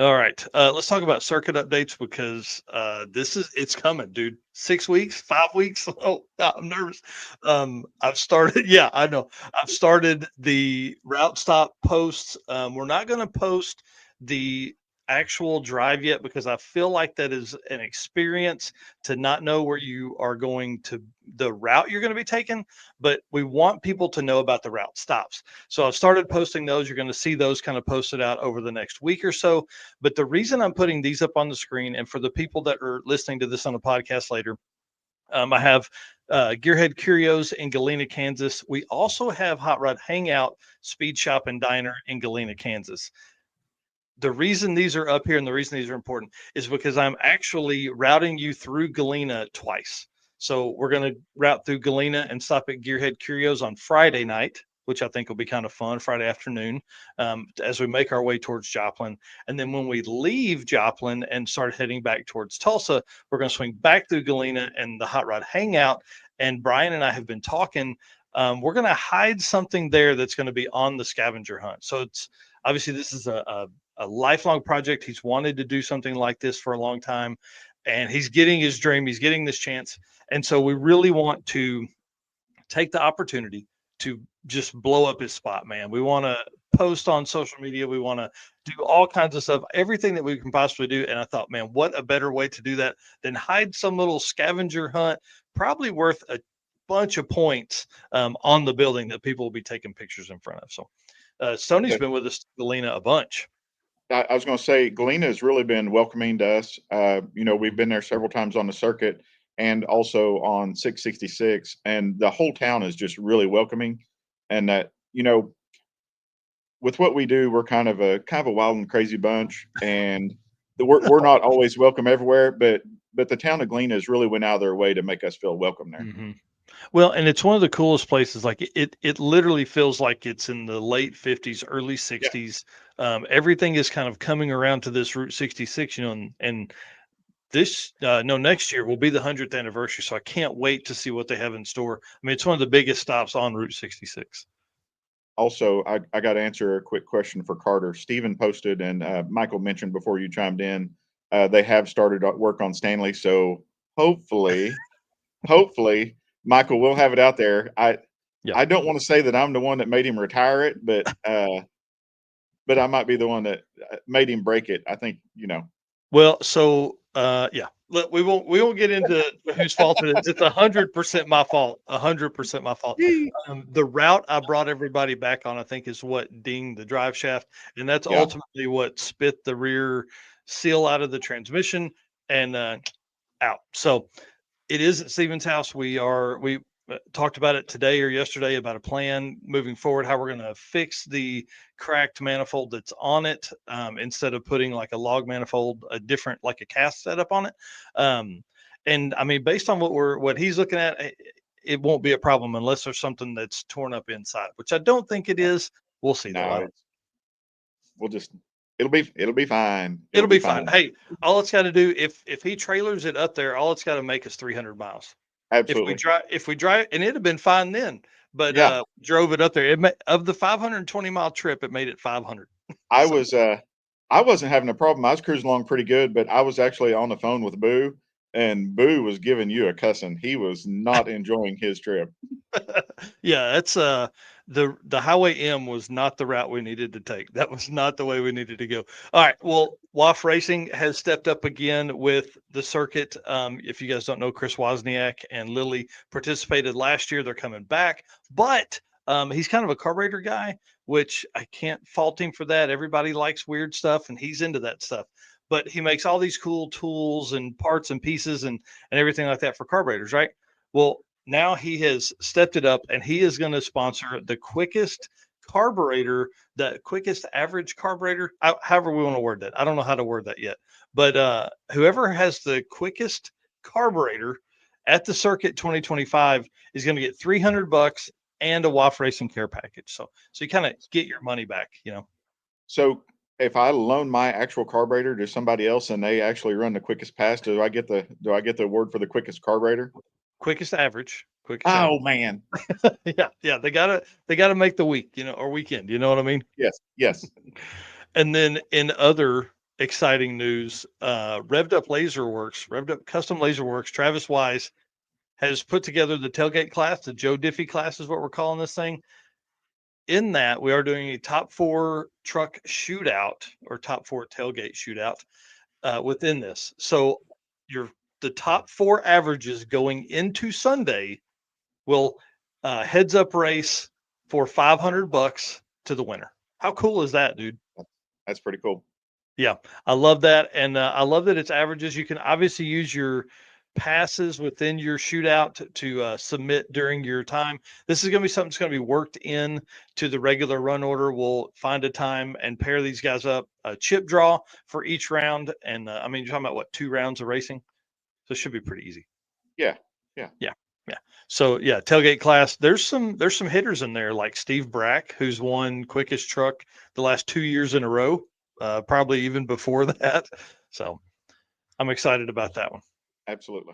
All right. Let's talk about circuit updates because it's coming, dude. 6 weeks, 5 weeks. Oh, I'm nervous. I've started. Yeah, I know. I've started the route stop posts. We're not going to post the actual drive yet because I feel like that is an experience to not know where you are going to, the route you're going to be taking. But we want people to know about the route stops. So I've started posting those. You're going to see those kind of posted out over the next week or so, but the reason I'm putting these up on the screen, and for the people that are listening to this on a podcast later, I have Gearhead Curios in Galena, Kansas. We also have Hot Rod Hangout Speed Shop and Diner in Galena, Kansas. The reason these are up here and the reason these are important is because I'm actually routing you through Galena twice. So we're going to route through Galena and stop at Gearhead Curios on Friday night, which I think will be kind of fun, Friday afternoon, as we make our way towards Joplin. And then when we leave Joplin and start heading back towards Tulsa, we're going to swing back through Galena and the Hot Rod Hangout. And Brian and I have been talking. We're going to hide something there that's going to be on the scavenger hunt. So it's obviously this is a lifelong project. He's wanted to do something like this for a long time, and he's getting his dream. He's getting this chance. And so we really want to take the opportunity to just blow up his spot, man. We want to post on social media. We want to do all kinds of stuff, everything that we can possibly do. And I thought, man, what a better way to do that than hide some little scavenger hunt, probably worth a bunch of points on the building that people will be taking pictures in front of. So Sony's Yeah, been with us, Galena, a bunch. I was going to say Galena has really been welcoming to us. We've been there several times on the circuit and also on 666, and the whole town is just really welcoming. And that with what we do, we're kind of a wild and crazy bunch, and we're not always welcome everywhere. But the town of Galena has really went out of their way to make us feel welcome there. hmm Well, and it's one of the coolest places. Like it literally feels like it's in the late 50s, early Yeah. 60s. Everything is kind of coming around to this Route 66, and this no next year will be the 100th anniversary. So I can't wait to see what they have in store. I mean, it's one of the biggest stops on Route 66. Also, I got to answer a quick question for Carter. Steven posted, and Michael mentioned before you chimed in, they have started work on Stanley. So hopefully, hopefully, Michael will have it out there. Yeah. I don't want to say that I'm the one that made him retire it, but I might be the one that made him break it. I think Well, so yeah, look, we won't get into whose fault it is. It's 100% my fault. 100% my fault. The route I brought everybody back on, I think, is what dinged the drive shaft, and that's Yeah. ultimately what spit the rear seal out of the transmission and out. So it is at Stevens' house. We talked about it today or yesterday about a plan moving forward, how we're going to fix the cracked manifold that's on it instead of putting like a log manifold, a different like a cast setup on it. Um, and I mean, based on what he's looking at, it won't be a problem unless there's something that's torn up inside, which I don't think it is. We'll see though. No, we'll just it'll be fine. It'll It'll be be fine. fine. Hey, all it's got to do if he trailers it up there, all it's got to make is 300 miles. Absolutely. If we drive, and it'd have been fine then, but Yeah. drove it up there. Of the 520-mile trip, it made it 500. I So was I wasn't having a problem. I was cruising along pretty good, but I was actually on the phone with Boo, and Boo was giving you a cussing. He was not enjoying his trip. yeah, that's the Highway M was not the route we needed to take. That was not the way we needed to go. All right, well, WAF Racing has stepped up again with the circuit. If you guys don't know, Chris Wozniak and Lily participated last year. They're coming back, but he's kind of a carburetor guy, which I can't fault him for that. Everybody likes weird stuff, and he's into that stuff. But he makes all these cool tools and parts and pieces and everything like that for carburetors, right? Well, now he has stepped it up and he is going to sponsor the quickest carburetor, the quickest average carburetor, however we want to word that. I don't know how to word that yet, but whoever has the quickest carburetor at the circuit 2025 is going to get $300 and a WAF Racing Care package. So you kind of get your money back, you know. So if I loan my actual carburetor to somebody else and they actually run the quickest pass, do I get the award for the quickest carburetor? Quickest average, quickest average. Oh man. Yeah, yeah, they gotta make the week, or weekend, you know what I mean? Yes. Yes. And then in other exciting news. Revved Up Custom Laser Works, Travis Wise has put together the tailgate class. The Joe Diffie class is what we're calling this thing. In that, we are doing a top 4 truck shootout or top 4 tailgate shootout within this. So the top 4 averages going into Sunday will heads up race for $500 to the winner. How cool is that, dude? That's pretty cool. Yeah, I love that, and I love that it's averages. You can obviously use your passes within your shootout to submit during your time. This is going to be something that's going to be worked in to the regular run order. We'll find a time and pair these guys up, a chip draw for each round, and I mean, you're talking about what, 2 rounds of racing, so it should be pretty easy. Yeah. Yeah. So yeah, tailgate class. There's some hitters in there like Steve Brack, who's won quickest truck the last 2 years in a row, probably even before that. So I'm excited about that one. Absolutely.